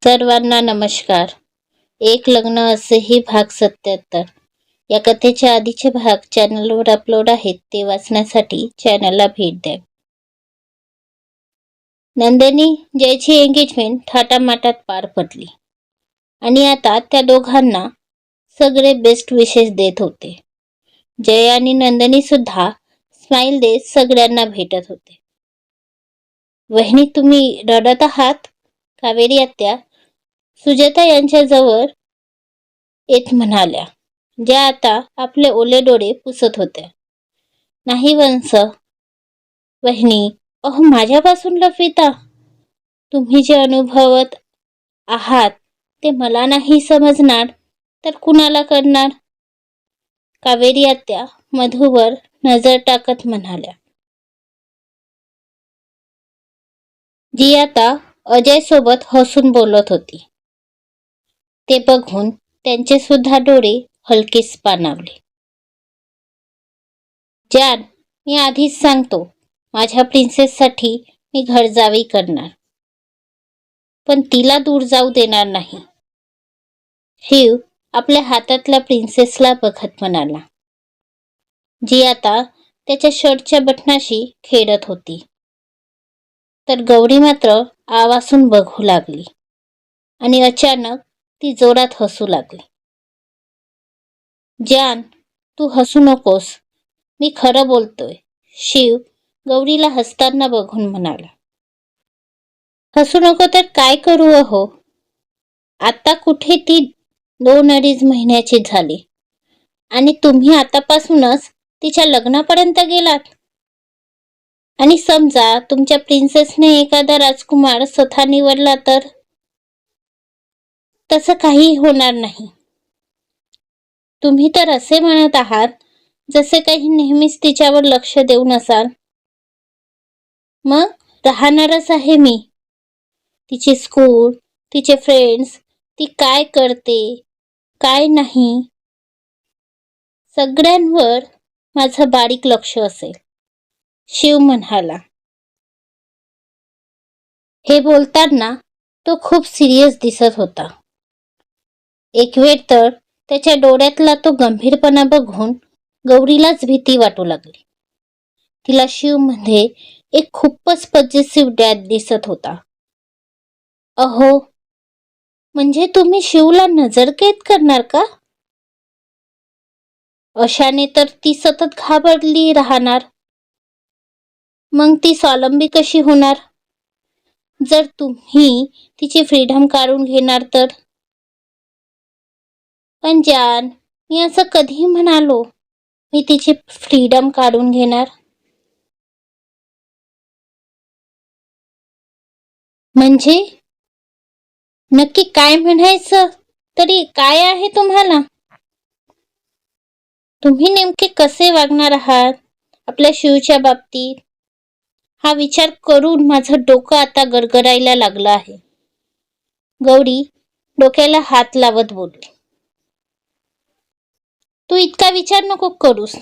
सर्वांना नमस्कार. एक लग्न असेही भाग 77 या कथेच्या आधीचे भाग चॅनलवर अपलोड आहेत, ते वाचण्यासाठी चॅनलला भेट द्या. नंदिनी जयची एंगेजमेंट थाटामाटात पार पडली आणि आता त्या दोघांना सगळे बेस्ट विशेस देत होते. जय आणि नंदिनी सुद्धा स्माइल देत सगळ्यांना भेटत होते. वहिनी, तुम्ही रडत आहात? कावेरी आत्या सुजाता यांच्याजवळ येत म्हणाल्या, ज्या आता आपले ओले डोळे पुसत होत्या. नाही वंश वहिनी, अहो माझ्यापासून लपविता. तुम्ही जे अनुभवत आहात ते मला नाही समजणार तर कुणाला करणार? कावेरी आत्या मधूवर नजर टाकत म्हणाल्या. जी आता अजय सोबत हसून बोलत होती. ते बघून त्यांचे सुद्धा डोळे हलकेच पाणावले. जान, मी आधीच सांगतो, माझ्या प्रिन्सेससाठी मी घरजावी करणार, पण तिला दूर जाऊ देणार नाही. शिव आपल्या हातातल्या प्रिन्सेसला बघत म्हणाला. जी आता त्याच्या शर्टच्या बटनाशी खेळत होती. तर गौरी मात्र आवासून बघू लागली आणि अचानक ती जोरात हसू लागली. जान, तू हसू नकोस, मी खरं बोलतोय. शिव गौरीला हसताना बघून म्हणाला. हसू नको तर काय करू अहो? आता कुठे ती 2-2.5 महिन्याची झाली आणि तुम्ही आतापासूनच तिच्या लग्नापर्यंत गेलात. आणि समजा तुमच्या प्रिन्सेसने एखादा राजकुमार स्वतः निवडला तर? तसं काही होणार नाही. तुम्ही तर असे म्हणत आहात जसे काही नेहमीच तिच्यावर लक्ष देऊन असाल. मग राहणारच आहे मी. तिचे स्कूल, तिचे फ्रेंड्स, ती काय करते काय नाही, सगळ्यांवर माझं बारीक लक्ष असेल, शिव म्हणाला. हे बोलताना तो खूप सिरियस दिसत होता. एक वेळ तर त्याच्या डोळ्यातला तो गंभीरपणा बघून गौरीलाच भीती वाटू लागली. तिला शिवमध्ये एक खूपच पॉझिटिव्ह डॅड दिसत होता. अहो, म्हणजे तुम्ही शिवला नजरकैद करणार का? अशाने तर ती सतत घाबरली राहणार. मग ती स्वावलंबी कशी होणार? जर तुम्ही तिची फ्रीडम काढून घेणार तर? पण जान, मी असं कधी म्हणालो मी तिची फ्रीडम काढून घेणार? म्हणजे नक्की काय म्हणायचं तरी काय आहे तुम्हाला? तुम्ही नेमके कसे वागणार आहात आपल्या शिवच्या बाबतीत? हा विचार करून माझं डोकं आता गरगरायला लागलं आहे. गौरी डोक्याला हात लावत बोलली. तू इतका विचार नको करूस.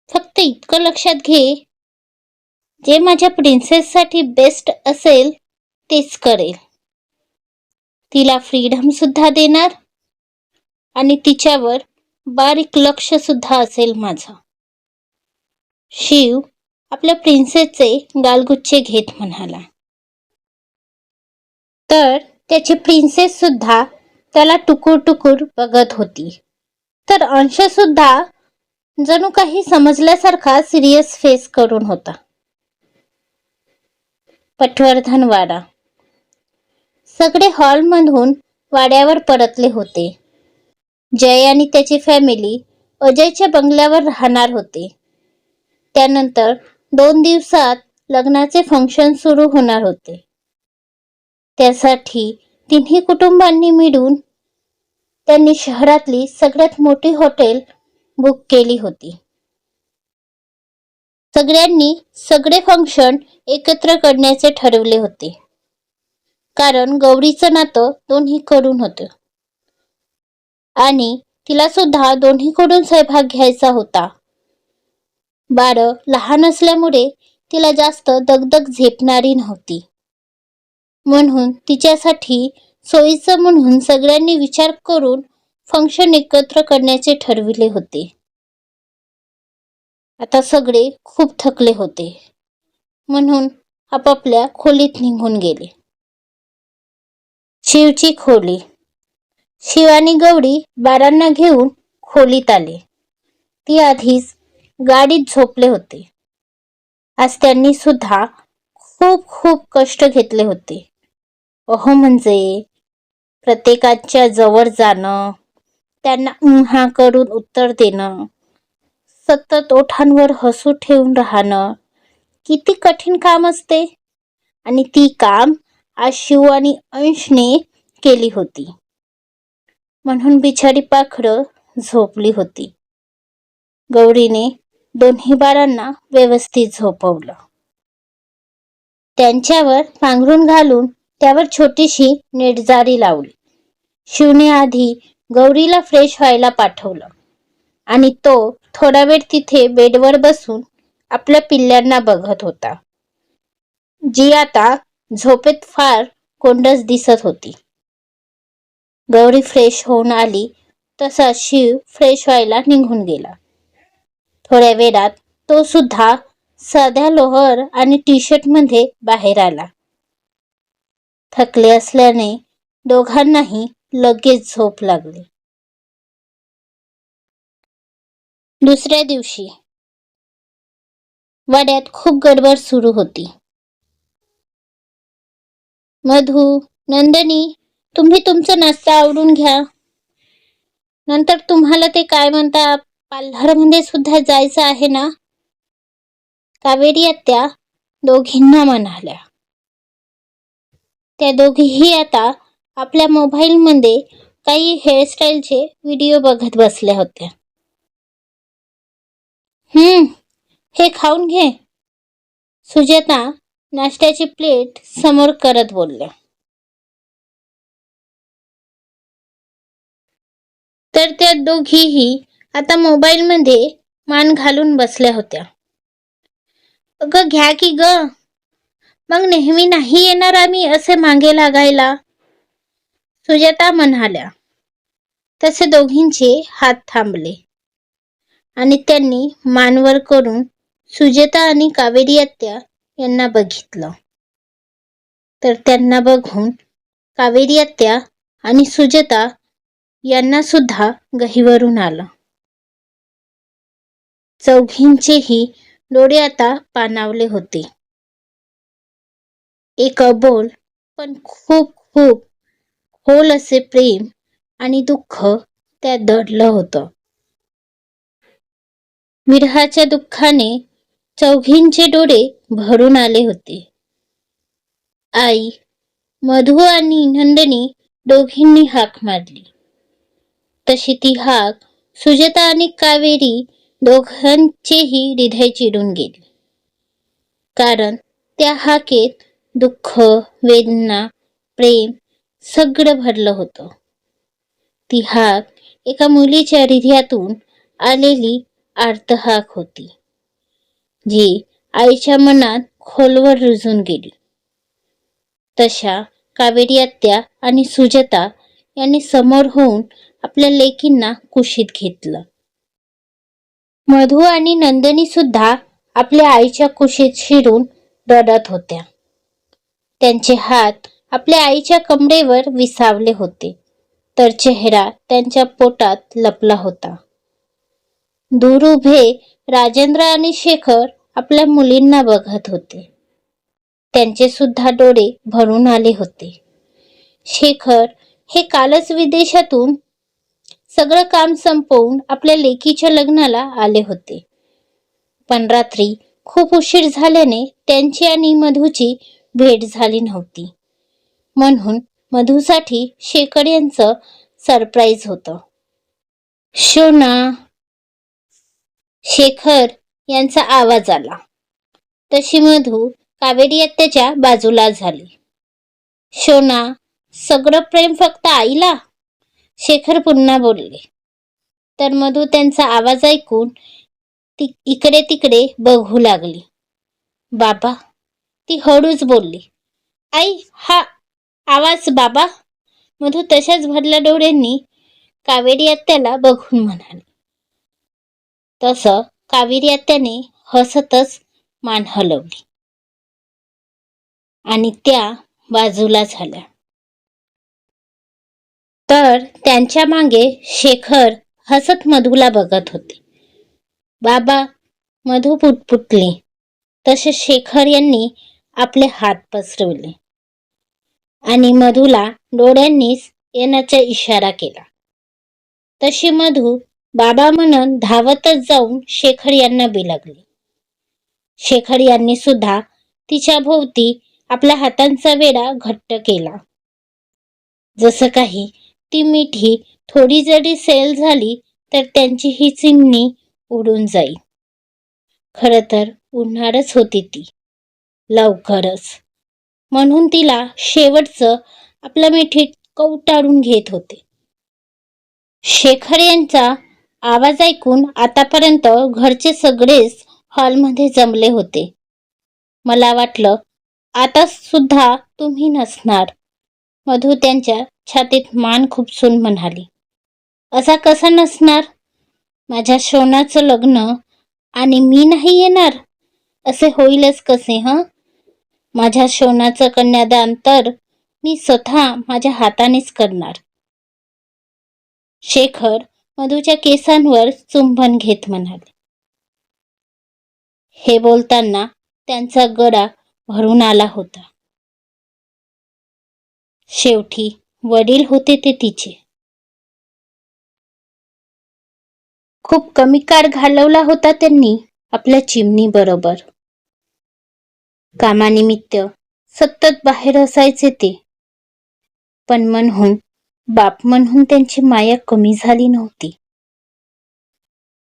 फक्त इतकं लक्षात घे, जे माझ्या प्रिन्सेससाठी बेस्ट असेल तेच करेल. तिला फ्रीडम सुद्धा देणार आणि तिच्यावर बारीक लक्ष सुद्धा असेल माझं. शिव आपल्या प्रिन्सेसचे गालगुच्चे घेत म्हणाला. तर त्याची प्रिन्सेस सुद्धा त्याला टुकूर टुकूर बघत होती. तर अंश सुद्धा जणू काही समजल्यासारखा सिरियस फेस करून होता. पटवर्धन वाडा. सगळे हॉलमधून वाड्यावर परतले होते. जय आणि त्याची फॅमिली अजयच्या बंगल्यावर राहणार होते. त्यानंतर 2 दिवसात लग्नाचे फंक्शन सुरू होणार होते. त्यासाठी तिन्ही कुटुंबांनी मिळून त्यांनी शहरातली सगळ्यात मोठी हॉटेल बुक केली होती. सगळ्यांनी सगळे फंक्शन एकत्र करण्याचे ठरवले होते, कारण गौरीचं नातं दोन्हीकडून होतं आणि तिला सुद्धा दोन्हीकडून सहभाग घ्यायचा होता. बाळं लहान असल्यामुळे तिला जास्त दगदग झेपणारी नव्हती. म्हणून तिच्यासाठी सोयीचं म्हणून सगळ्यांनी विचार करून फंक्शन एकत्र करण्याचे ठरविले होते. आता सगळे खूप थकले होते, म्हणून आपापल्या खोलीत निघून गेले. शिवची खोली. शिव आणि गौरी बारांना घेऊन खोलीत आले. ती आधीच गाडीत झोपले होते. आज त्यांनी सुद्धा खूप खूप कष्ट घेतले होते. अहो, म्हणजे प्रत्येकाच्या जवळ जाणं, त्यांना हा करून उत्तर देणं, सतत ओठांवर हसू ठेवून राहणं किती कठीण काम असते. आणि ती काम आज शिव आणि अंशने केली होती, म्हणून बिचारी पाखरं झोपली होती. गौरीने दोन्ही बाळांना व्यवस्थित झोपवलं. त्यांच्यावर पांघरून घालून त्यावर छोटीशी नेटजारी लावली. शिवने आधी गौरीला फ्रेश व्हायला पाठवलं आणि तो थोडा वेळ तिथे बेडवर बसून आपल्या पिल्ल्यांना बघत होता, जी आता झोपेत फार कोंडस दिसत होती. गौरी फ्रेश होऊन आली तसा शिव फ्रेश व्हायला निघून गेला. थोड्या वेळात तो सुद्धा साध्या लोअर आणि टी शर्ट मध्ये बाहेर आला. थकले असल्याने दोघांनाही लगेच झोप लागली. दुसऱ्या दिवशी वाड्यात खूप गडबड सुरू होती. मधू, नंदिनी, तुम्ही तुमचा नाश्ता आवरून घ्या. नंतर तुम्हाला ते काय म्हणता, पार्लरमध्ये सुद्धा जायचं आहे ना? कावेरी आत्या दोघींना म्हणाल्या. त्या दोघीही आता आपल्या मोबाईलमध्ये काही हेअरस्टाईलचे व्हिडिओ बघत बसल्या होत्या. हे खाऊन घे, सुजाता नाश्त्याची प्लेट समोर करत बोलल्या. तर त्या दोघीही आता मोबाईलमध्ये मान घालून बसल्या होत्या. अगं घ्या की ग, मग नेहमी नाही येणार आम्ही असे मागे लागायला, सुजाता म्हणाल्या. तसे दोघींचे हात थांबले आणि त्यांनी मानवर करून सुजाता आणि कावेरी आत्या यांना बघितलं. तर त्यांना बघून कावेरी आत्या आणि सुजाता यांना सुद्धा गहिवरून आलं. चौघींचेही डोळे आता पाणावले होते. एक अबोल पण खूप खूप खोल असे प्रेम आणि दुःख त्यात दडलं होतं. विरहाच्या दुःखाने चौघींचे डोळे भरून आले होते. आई, मधू आणि नंदिनी दोघींनी हाक मारली. तशी ती हाक सुजाता आणि कावेरी दोघांचेही हृदय चिरून गेले. कारण त्या हाकेत दुःख, वेदना, प्रेम सगळं भरलं होतं. ती हाक एका मुलीच्या हृदयातून आलेली आर्त हाक होती, जी आईच्या मनात खोलवर रुजून गेली. तशा कावेरी आत्या आणि सुजाता यांनी समोर होऊन आपल्या लेकींना कुशीत घेतलं. मधू आणि नंदिनी सुद्धा आपल्या आईच्या कुशीत शिरून रडत होत्या. त्यांचे हात आपल्या आईच्या कमरेवर विसावले होते, तर चेहरा त्यांच्या पोटात लपला होता. दूर उभे राजेंद्र आणि शेखर आपल्या मुलींना बघत होते. त्यांचे सुद्धा डोळे भरून आले होते. शेखर हे कालच विदेशातून सगळं काम संपवून आपल्या लेकीच्या लग्नाला आले होते, पण रात्री खूप उशीर झाल्याने त्यांची आणि मधूची भेट झाली नव्हती. म्हणून मधूसाठी शेखर यांचं सरप्राईज होतं. शोना, शेखर यांचा आवाज आला. तशी मधू कावेरी आत्याच्या बाजूला झाली. शोना, सगळं प्रेम फक्त आईला? शेखर पुन्हा बोलले. तर मधू त्यांचा आवाज ऐकून इकडे तिकडे बघू लागली. बाबा, ती हळूच बोलली. आई, हा आवाज बाबा. मधू तशाच भरल्या डोळ्यांनी कावेरी आत्याला बघून म्हणाली. तसं कावेरी आत्याने हसतच मान हलवली आणि त्या बाजूला झाल्या. तर त्यांच्या मागे शेखर हसत मधूला बघत होते. बाबा, मधू पुटपुटली. तसे शेखर यांनी आपले हात पसरवले आणि मधूला डोळ्यांनीच येण्याचा इशारा केला. तशी मधू बाबा म्हणून धावतच जाऊन शेखर यांना बिलगली. शेखर यांनी सुद्धा तिच्या भोवती आपल्या हातांचा वेढा घट्ट केला. जसं काही ती मिठी थोडी जरी सैल झाली तर त्यांची ही चिमणी उडून जाईल. खरं तर उडणारच होती ती लवकरच, म्हणून तिला शेवटचं आपल्या मिठीत कवटाळून घेत होते. शेखर यांचा आवाज ऐकून आतापर्यंत घरचे सगळेच हॉलमध्ये जमले होते. मला वाटलं आता सुद्धा तुम्ही नसणार. मधू त्यांच्या छातीत मान खुपसून म्हणाली. असा कसा नसणार? माझ्या सोनाचं लग्न आणि मी नाही येणार असे होईलच कसे? माझ्या सोनाचं कन्यादान तर मी स्वतः माझ्या हातानेच करणार. शेखर मधूच्या केसांवर चुंबन घेत म्हणाले. हे बोलताना त्यांचा गळा भरून आला होता. शेवटी वडील होते ते तिचे. खूप कमी काळ घालवला होता त्यांनी आपल्या चिमणी बरोबर. कामानिमित्त सतत बाहेर असायचे ते, पण म्हणून बाप म्हणून त्यांची माया कमी झाली नव्हती.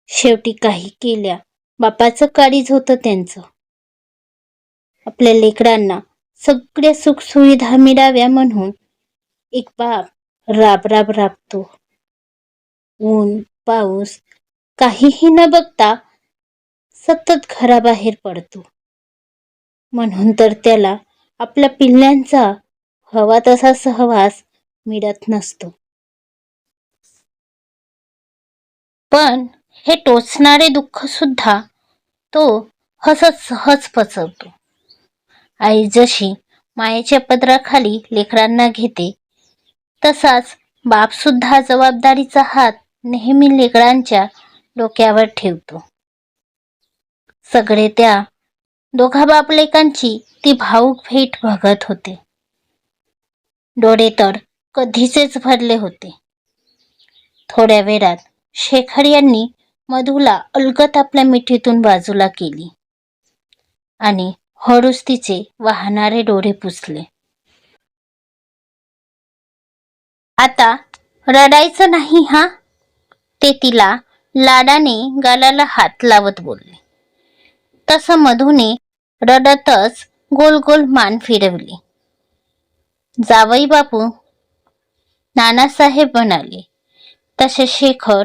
शेवटी काही केल्या बापाचं काळीज होतं त्यांचं. आपल्या लेकरांना सगळ्या सुखसुविधा मिळाव्या म्हणून एक बाप राब राबतो. ऊन पाऊस काहीही न बघता सतत घराबाहेर पडतो. म्हणून तर त्याला आपल्या पिल्ल्यांचा हवा तसा सहवास मिळत नसतो. पण हे टोचणारे दुःख सुद्धा तो हसत सहज पचवतो. आई जशी मायेच्या पदराखाली लेकरांना घेते, तसाच बाप सुद्धा जबाबदारीचा हात नेहमी लेकरांच्या डोक्यावर ठेवतो. सगळे त्या दोघा बापलेकांची ती भाऊक भेट बघत होते. डोळे तर कधीचेच भरले होते. थोड्या वेळात शेखर यांनी मधूला अलगद आपल्या मिठीतून बाजूला केली आणि हळूच तिचे वाहणारे डोळे पुसले. आता रडायचं नाही हा, ते तिला लाडाने गालाला हात लावत बोलले. तसं मधूने रडतच गोल गोल मान फिरवली. जावई बापू, नानासाहेब म्हणाले. तसे शेखर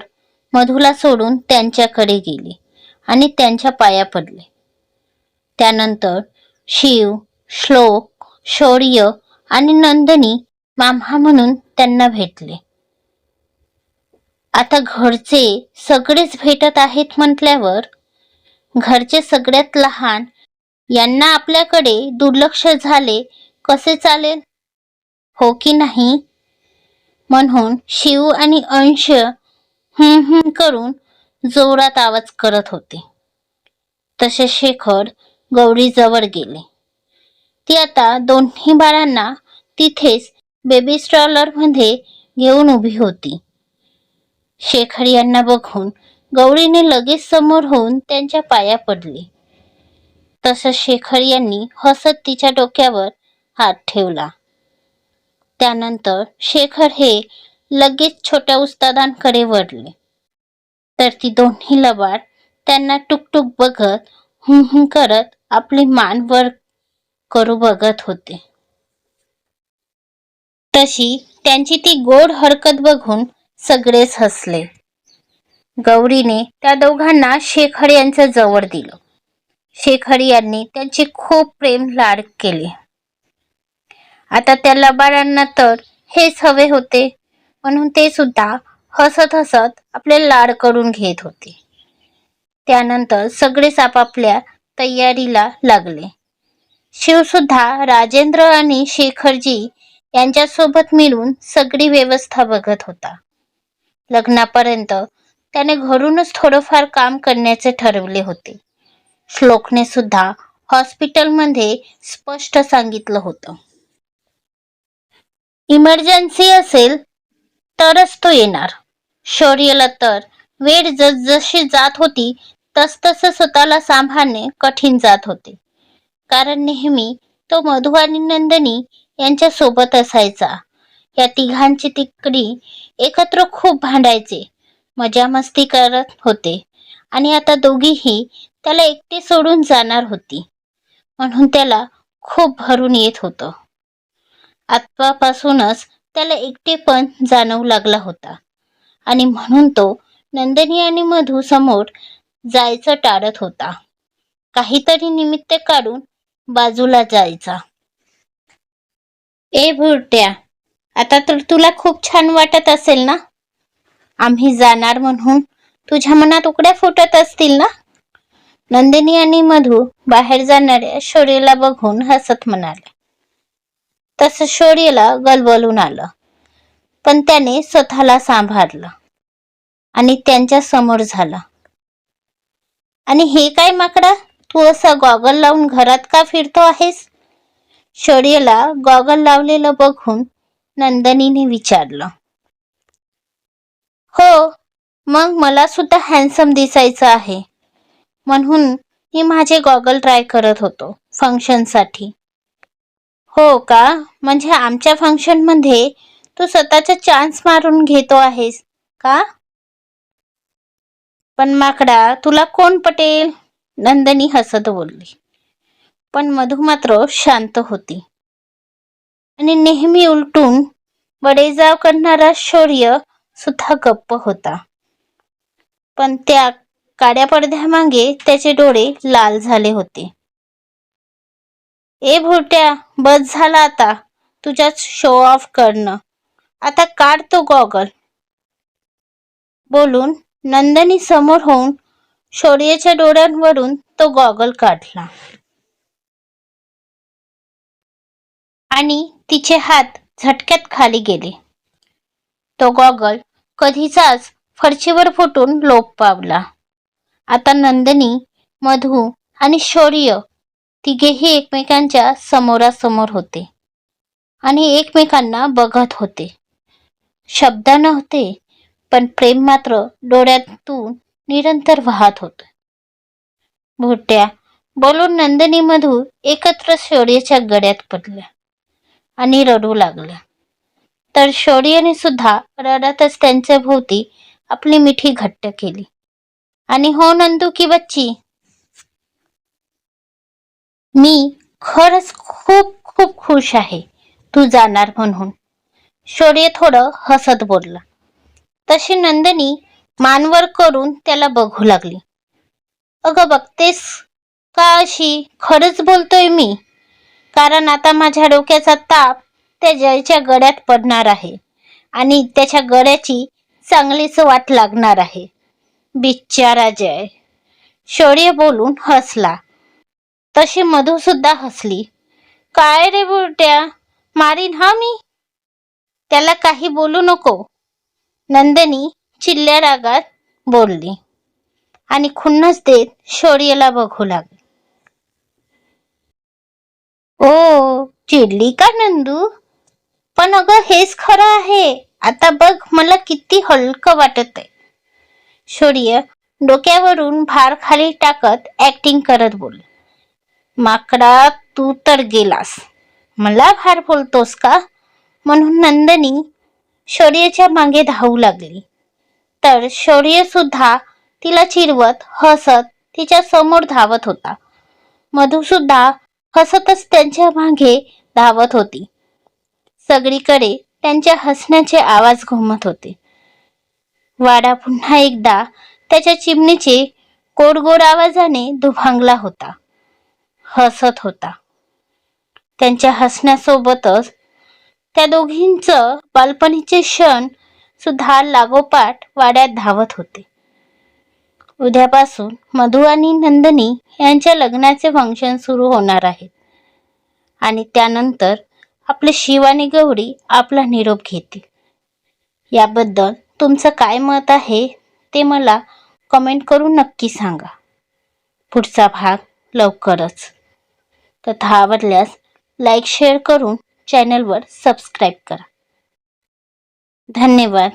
मधूला सोडून त्यांच्याकडे गेले आणि त्यांच्या पाया पडले. त्यानंतर शिव, श्लोक, शौर्य आणि नंदिनी मामा म्हणून त्यांना भेटले. आता घरचे सगळेच भेटत आहेत म्हटल्यावर घरचे सगळ्यात लहान यांना आपल्याकडे दुर्लक्ष झाले कसे चालेल, हो की नाही? म्हणून शिव आणि अंश करून जोरात आवाज करत होते. तसे शेखर गौरीजवळ गेले. ती आता दोन्ही बाळांना तिथेच बेबी स्ट्रॉलरमध्ये घेऊन उभी होती. शेखर यांना बघून गौरीने लगेच समोर होऊन त्यांच्या पाया पडली. तसं शेखर यांनी हसत तिच्या डोक्यावर हात ठेवला. त्यानंतर शेखर हे लगेच छोट्या उस्तादांकडे वळले. तर ती दोन्ही लबाड त्यांना टुकटुक बघत करत आपली मान वर करू बघत होते. तशी त्यांची ती गोड हरकत बघून सगळेच हसले. गौरीने त्या दोघांना शेखर यांच्या जवळ दिलं. शेखर यांनी त्यांचे खूप प्रेम लाड केले आता त्या लबाडांना तर हेच हवे होते, म्हणून ते सुद्धा हसत हसत आपले लाड करून घेत होते. त्यानंतर सगळेच आपापल्या तयारीला लागले. शिवसुद्धा राजेंद्र आणि शेखरजी यांच्यासोबत मिळून सगळी व्यवस्था बघत होता. लग्नापर्यंत त्याने घरूनच थोडंफार काम करण्याचे ठरवले होते. श्लोकने सुद्धा हॉस्पिटलमध्ये स्पष्ट सांगितलं होतं, इमर्जन्सी असेल तरच तो येणार. शौर्यला तर वेळ जसजशी जात होती तसतसं स्वतःला सांभाळणे कठीण जात होते. कारण नेहमी तो मधु आणि नंदिनी यांच्या सोबत असायचा. या तिघांची तिकडी एकत्र खूप भांडायचे, मजा मस्ती करत होते आणि आता दोघीही त्याला एकटे सोडून जाणार होती, म्हणून त्याला खूप भरून येत होतं. आत्तापासूनच त्याला एकटेपण जाणवू लागला होता आणि म्हणून तो नंदिनी आणि मधु समोर जायचं टाळत होता. काहीतरी निमित्त काढून बाजूला जायचा. ए भुरट्या, आता तर तुला खूप छान वाटत असेल ना? आम्ही जाणार म्हणून तुझ्या मनात उकड्या फुटत असतील ना? नंदिनी आणि मधु बाहेर जाणाऱ्या शौर्यला बघून हसत म्हणाले. तसं शौर्यला गलबलून आलं, पण त्याने स्वतःला सांभाळलं आणि त्यांच्या समोर झाला. आणि हे काय माकडा, तू असा गॉगल लावून घरात का फिरतो आहेस? शौर्यला गॉगल लावलेलं बघून नंदिनीने विचारलं. हो, मग मला सुद्धा हँडसम दिसायचं आहे, म्हणून मी माझे गॉगल ट्राय करत होतो फंक्शनसाठी. हो का? म्हणजे आमच्या फंक्शनमध्ये तू स्वतःचा चान्स मारून घेतो आहेस का? पण माकडा, तुला कोण पटेल? नंदिनी हसत बोलली. पण मधु मात्र शांत होती आणि नेहमी उलटून बडेजाव करणारा शौर्य सुद्धा गप्प होता. पण त्या काड्या पडद्यामागे त्याचे डोळे लाल झाले होते. ए भुरट्या, बस झाला आता तुझ्याच शो ऑफ करणं. आता काढ तो गॉगल. बोलून नंदिनी समोर होऊन शौर्याच्या डोळ्यांवरून तो गॉगल काढला आणि तिचे हात झटक्यात खाली गेले. तो गॉगल कधीचाच फरशीवर फुटून लोप पावला. आता नंदिनी, मधु आणि शौर्य तिघेही एकमेकांच्या समोरासमोर होते आणि एकमेकांना बघत होते. शब्द नव्हते, पण प्रेम मात्र डोळ्यातून निरंतर वाहत होते. भुरट्या, बोलून नंदिनी मधु एकत्र शौर्याच्या गळ्यात पडल्या आणि रडू लागल्या. तर शौर्याने सुद्धा रडतच त्यांच्या भोवती आपली मिठी घट्ट केली. आणि हो नंदू की बच्ची, मी खरंच खूप खूप खुश आहे तू जाणार म्हणून. शौर्य थोडं हसत बोलला. तशी नंदिनी मानवर करून त्याला बघू लागली. अगं बघतेस का अशी? खरंच बोलतोय मी, कारण आता माझ्या डोक्याचा ताप त्या जयच्या गळ्यात पडणार आहे आणि त्याच्या गळ्याची चांगलीच वाट लागणार आहे. बिचारा जय. शौर्य बोलून हसला. तशी मधु सुद्धा हसली. काय रे बुरट्या, मारीन हा मी. त्याला काही बोलू नको, नंदिनी चिल्ल्या रागात बोलली आणि खुन्नस देत शौर्यला बघू लागली. ओ, चिडली का नंदू? पण अगं हेच खरं आहे. आता बघ मला किती हलकं वाटत आहे. शौर्य डोक्यावरून भार खाली टाकत ऍक्टिंग करत बोलले. माकडा, तू तर गेलास, मला भार बोलतोस का? म्हणून नंदिनी शौर्याच्या मागे धावू लागली. तर शौर्य सुद्धा तिला चिरवत हसत तिच्या समोर धावत होता. मधु सुद्धा हसतच त्यांच्या मागे धावत होती. सगळीकडे त्यांच्या हसण्याचे आवाज घुमत होते. वाडा पुन्हा एकदा त्याच्या चिमणीचे गोड गोड आवाजाने दुभांगला होता, हसत होता. त्यांच्या हसण्यासोबतच त्या दोघींचं बालपणीचे क्षण सुद्धा लागोपाठ वाड्यात धावत होते. उद्यापासून मधु आणि नंदिनी यांच्या लग्नाचे फंक्शन सुरू होणार आहेत आणि त्यानंतर आपले शिव आणि गौरी आपला निरोप घेतील. याबद्दल तुमचं काय मत आहे ते मला कमेंट करून नक्की सांगा. पुढचा भाग लवकरच. कथा आवडल्यास लाईक शेअर करून चॅनलवर सबस्क्राईब करा. धन्यवाद.